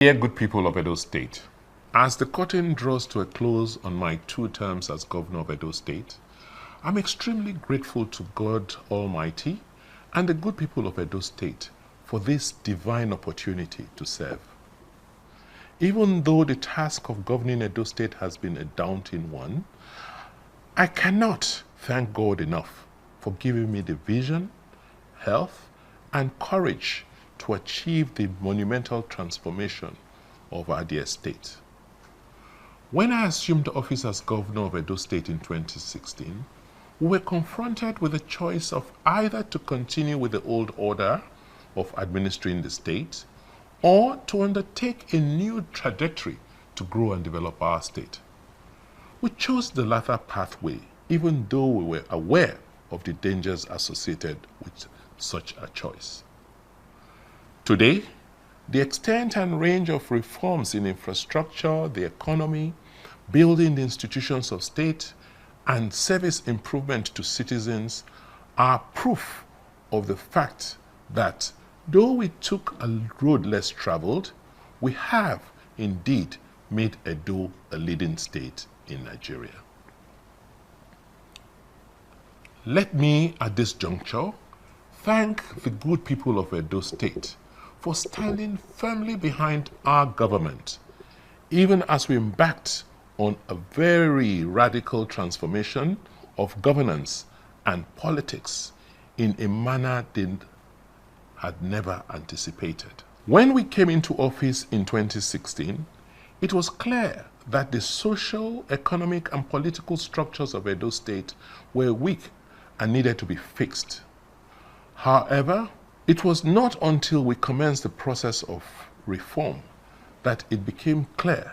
Dear good people of Edo State, as the curtain draws to a close on my 2 terms as governor of Edo State, I'm extremely grateful to God Almighty and the good people of Edo State for this divine opportunity to serve. Even though the task of governing Edo State has been a daunting one, I cannot thank God enough for giving me the vision, health, and courage to achieve the monumental transformation of our dear state. When I assumed office as governor of Edo State in 2016, we were confronted with a choice of either to continue with the old order of administering the state or to undertake a new trajectory to grow and develop our state. We chose the latter pathway, even though we were aware of the dangers associated with such a choice. Today, the extent and range of reforms in infrastructure, the economy, building the institutions of state, and service improvement to citizens are proof of the fact that though we took a road less traveled, we have indeed made Edo a leading state in Nigeria. Let me, at this juncture, thank the good people of Edo State for standing firmly behind our government, even as we embarked on a very radical transformation of governance and politics in a manner they had never anticipated. When we came into office in 2016, it was clear that the social, economic, and political structures of Edo State were weak and needed to be fixed. However, it was not until we commenced the process of reform that it became clear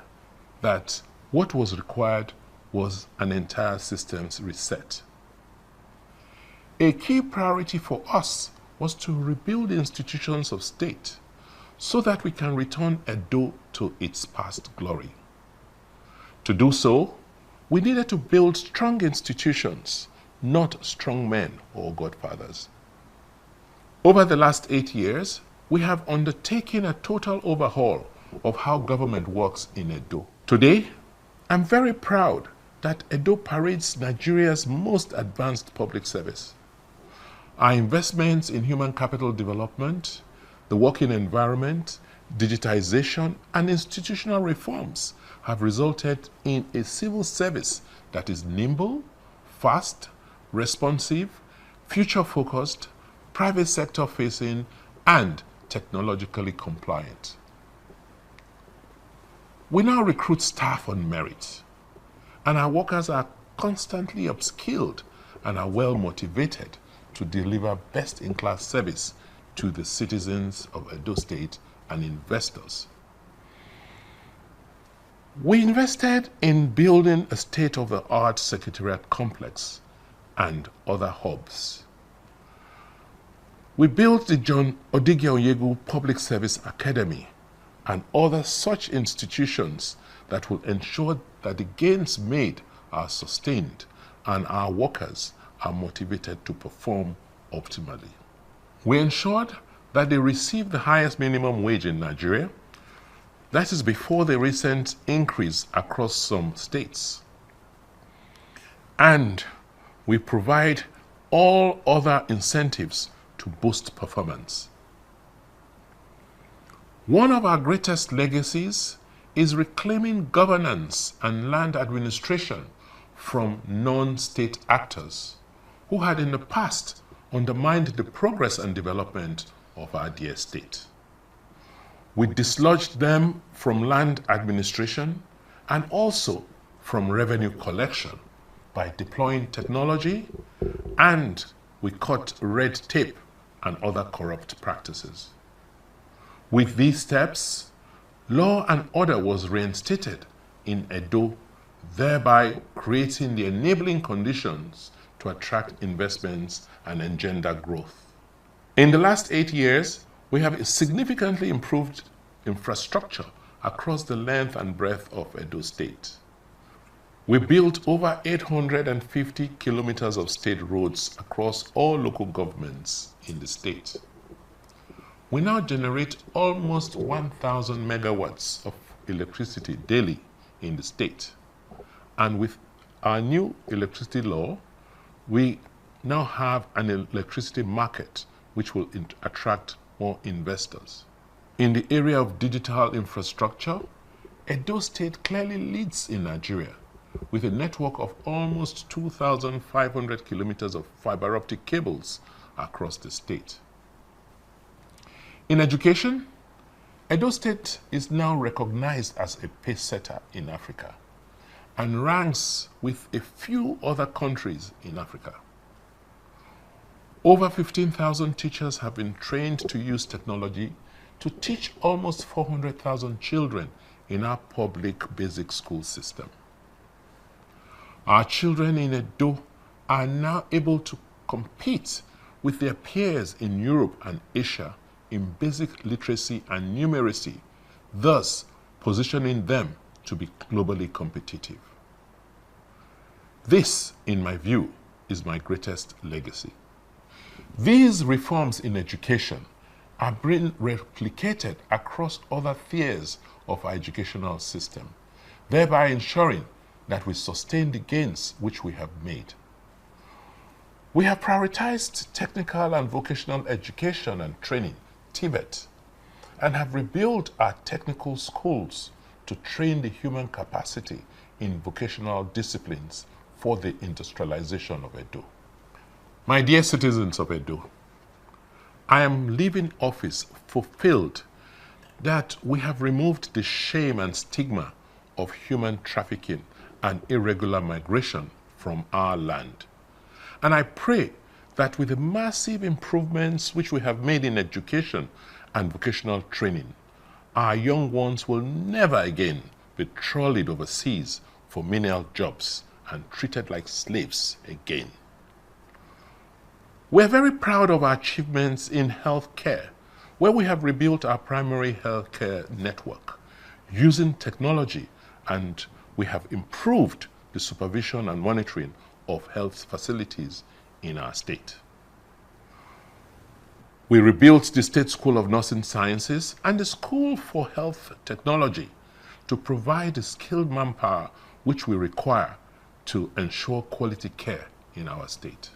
that what was required was an entire systems reset. A key priority for us was to rebuild the institutions of state so that we can return Edo to its past glory. To do so, we needed to build strong institutions, not strong men or godfathers. Over the last 8 years, we have undertaken a total overhaul of how government works in Edo. Today, I'm very proud that Edo parades Nigeria's most advanced public service. Our investments in human capital development, the working environment, digitization, and institutional reforms have resulted in a civil service that is nimble, fast, responsive, future-focused, private sector facing, and technologically compliant. We now recruit staff on merit, and our workers are constantly upskilled and are well motivated to deliver best-in-class service to the citizens of Edo State and investors. We invested in building a state-of-the-art secretariat complex and other hubs. We built the John Odighionyegu Public Service Academy and other such institutions that will ensure that the gains made are sustained and our workers are motivated to perform optimally. We ensured that they receive the highest minimum wage in Nigeria. That is before the recent increase across some states. And we provide all other incentives to boost performance. One of our greatest legacies is reclaiming governance and land administration from non-state actors who had in the past undermined the progress and development of our dear state. We dislodged them from land administration and also from revenue collection by deploying technology, and we cut red tape and other corrupt practices. With these steps, law and order was reinstated in Edo, thereby creating the enabling conditions to attract investments and engender growth. In the last 8 years, we have significantly improved infrastructure across the length and breadth of Edo State. We built over 850 kilometers of state roads across all local governments in the state. We now generate almost 1,000 megawatts of electricity daily in the state. And with our new electricity law, we now have an electricity market which will attract more investors. In the area of digital infrastructure, Edo State clearly leads in Nigeria with a network of almost 2,500 kilometers of fiber optic cables across the state. In education, Edo State is now recognized as a pace setter in Africa and ranks with a few other countries in Africa. Over 15,000 teachers have been trained to use technology to teach almost 400,000 children in our public basic school system. Our children in Edo are now able to compete with their peers in Europe and Asia in basic literacy and numeracy, thus positioning them to be globally competitive. This, in my view, is my greatest legacy. These reforms in education are being replicated across other spheres of our educational system, thereby ensuring that we sustain the gains which we have made. We have prioritized technical and vocational education and training, TVET, and have rebuilt our technical schools to train the human capacity in vocational disciplines for the industrialization of Edo. My dear citizens of Edo, I am leaving office fulfilled that we have removed the shame and stigma of human trafficking and irregular migration from our land. And I pray that with the massive improvements which we have made in education and vocational training, our young ones will never again be trolleyed overseas for menial jobs and treated like slaves again. We are very proud of our achievements in healthcare, where we have rebuilt our primary healthcare network using technology, and we have improved the supervision and monitoring of health facilities in our state. We rebuilt the State School of Nursing Sciences and the School for Health Technology to provide the skilled manpower which we require to ensure quality care in our state.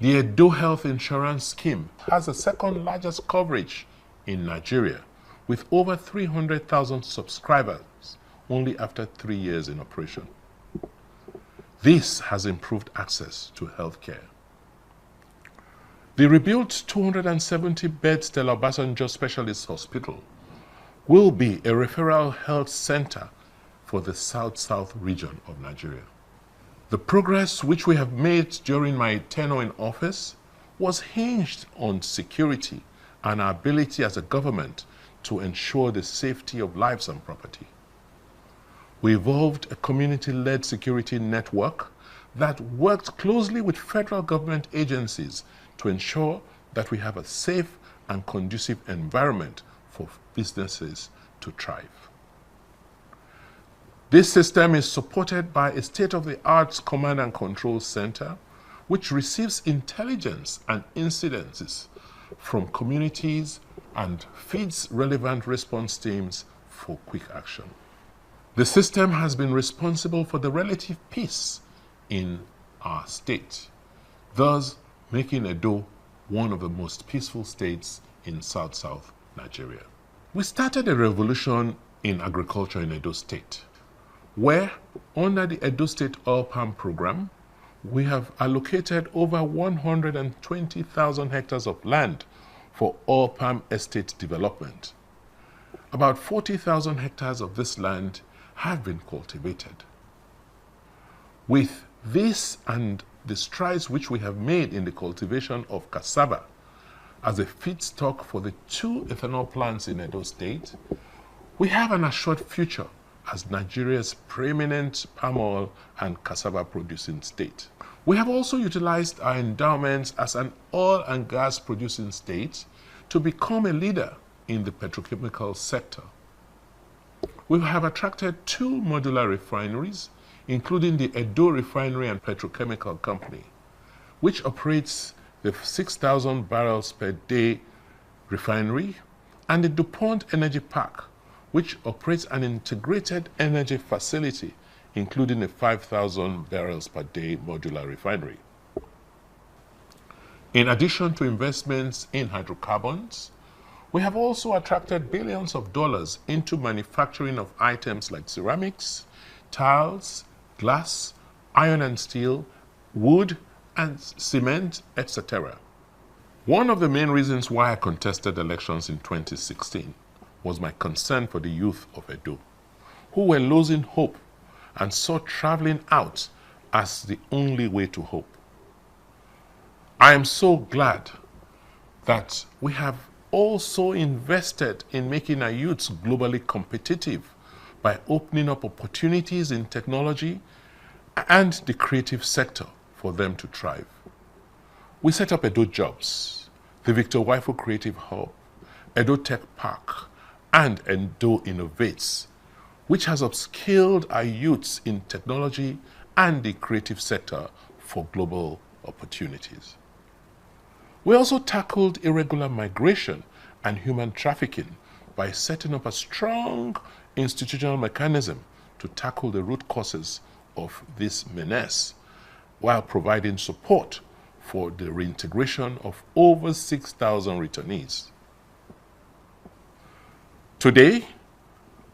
The Edo Health Insurance Scheme has the second largest coverage in Nigeria, with over 300,000 subscribers only after 3 years in operation. This has improved access to healthcare. The rebuilt 270-bed Stella Obasanjo Specialist Hospital will be a referral health center for the South-South region of Nigeria. The progress which we have made during my tenure in office was hinged on security and our ability as a government to ensure the safety of lives and property. We evolved a community-led security network that worked closely with federal government agencies to ensure that we have a safe and conducive environment for businesses to thrive. This system is supported by a state-of-the-art command and control center, which receives intelligence and incidences from communities and feeds relevant response teams for quick action. The system has been responsible for the relative peace in our state, thus making Edo one of the most peaceful states in South-South Nigeria. We started a revolution in agriculture in Edo State, where under the Edo State Oil Palm Program, we have allocated over 120,000 hectares of land for oil palm estate development. About 40,000 hectares of this land have been cultivated. With this and the strides which we have made in the cultivation of cassava as a feedstock for the 2 ethanol plants in Edo State, we have an assured future as Nigeria's preeminent palm oil and cassava producing state. We have also utilized our endowments as an oil and gas producing state to become a leader in the petrochemical sector. We have attracted 2 modular refineries, including the Edo Refinery and Petrochemical Company, which operates the 6,000 barrels per day refinery and the DuPont Energy Park, which operates an integrated energy facility, including a 5,000 barrels per day modular refinery. In addition to investments in hydrocarbons, we have also attracted billions of dollars into manufacturing of items like ceramics, tiles, glass, iron and steel, wood, and cement, etc. One of the main reasons why I contested elections in 2016 was my concern for the youth of Edo, who were losing hope and saw traveling out as the only way to hope. I am so glad that we have also invested in making our youths globally competitive by opening up opportunities in technology and the creative sector for them to thrive. We set up Edo Jobs, the Victor Waifu Creative Hub, Edo Tech Park, and Edo Innovates, which has upskilled our youths in technology and the creative sector for global opportunities. We also tackled irregular migration and human trafficking by setting up a strong institutional mechanism to tackle the root causes of this menace, while providing support for the reintegration of over 6,000 returnees. Today,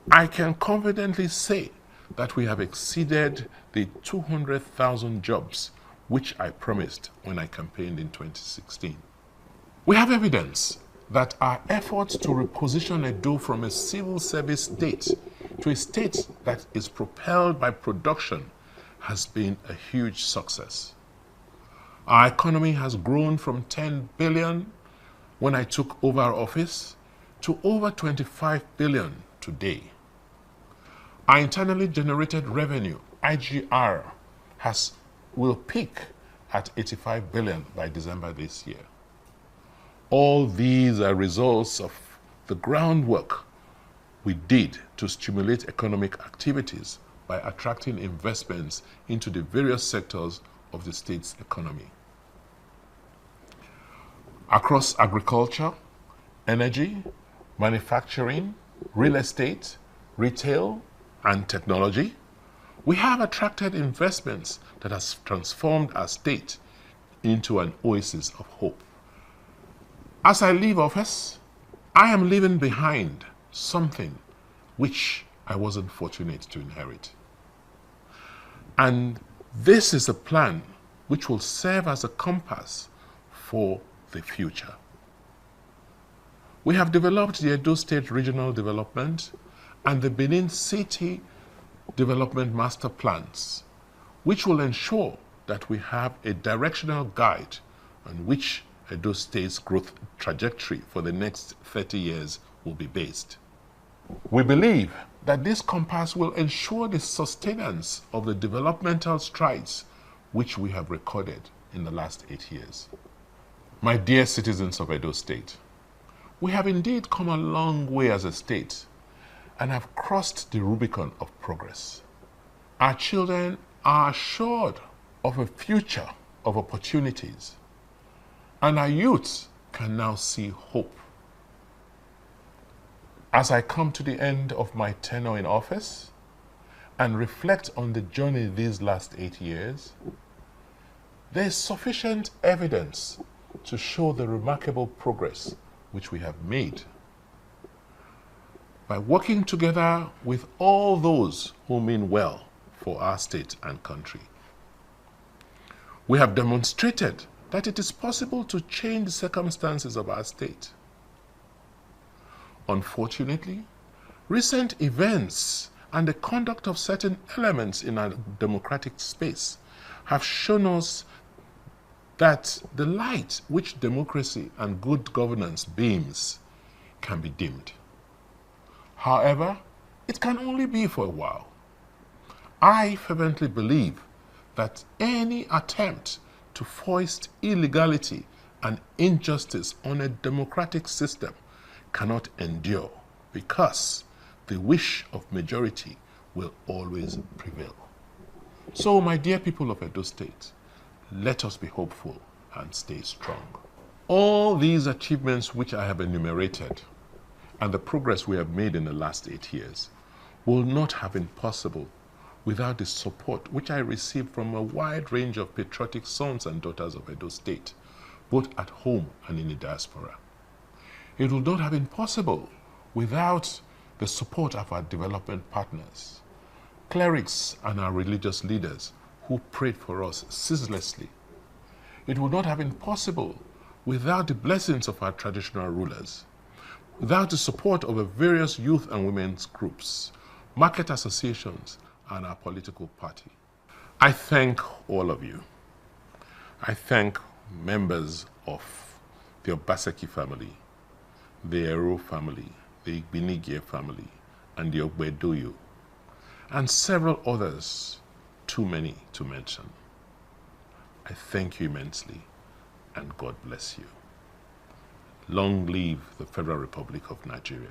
I can confidently say that we have exceeded the 200,000 jobs which I promised when I campaigned in 2016. We have evidence that our efforts to reposition Edo from a civil service state to a state that is propelled by production has been a huge success. Our economy has grown from 10 billion when I took over office to over 25 billion today. Our internally generated revenue, IGR, will peak at 85 billion by December this year. All these are results of the groundwork we did to stimulate economic activities by attracting investments into the various sectors of the state's economy. Across agriculture, energy, manufacturing, real estate, retail, and technology, we have attracted investments that has transformed our state into an oasis of hope. As I leave office, I am leaving behind something which I wasn't fortunate to inherit. And this is a plan which will serve as a compass for the future. We have developed the Edo State Regional Development and the Benin City Development Master Plans, which will ensure that we have a directional guide on which Edo State's growth trajectory for the next 30 years will be based. We believe that this compass will ensure the sustenance of the developmental strides which we have recorded in the last 8 years. My dear citizens of Edo State, we have indeed come a long way as a state and have crossed the Rubicon of progress. Our children are assured of a future of opportunities, and our youths can now see hope. As I come to the end of my tenure in office and reflect on the journey these last 8 years, there is sufficient evidence to show the remarkable progress which we have made. By working together with all those who mean well for our state and country, we have demonstrated that it is possible to change the circumstances of our state. Unfortunately, recent events and the conduct of certain elements in our democratic space have shown us that the light which democracy and good governance beams can be dimmed. However, it can only be for a while. I fervently believe that any attempt to foist illegality and injustice on a democratic system cannot endure, because the wish of majority will always prevail. So, my dear people of Edo State, let us be hopeful and stay strong. All these achievements which I have enumerated and the progress we have made in the last 8 years will not have been possible without the support which I received from a wide range of patriotic sons and daughters of Edo State, both at home and in the diaspora. It would not have been possible without the support of our development partners, clerics and our religious leaders who prayed for us ceaselessly. It would not have been possible without the blessings of our traditional rulers, without the support of the various youth and women's groups, market associations, and our political party. I thank all of you. I thank members of the Obaseki family, the Ero family, the Igbinigie family, and the Ogbedoyo, and several others, too many to mention. I thank you immensely, and God bless you. Long live the Federal Republic of Nigeria.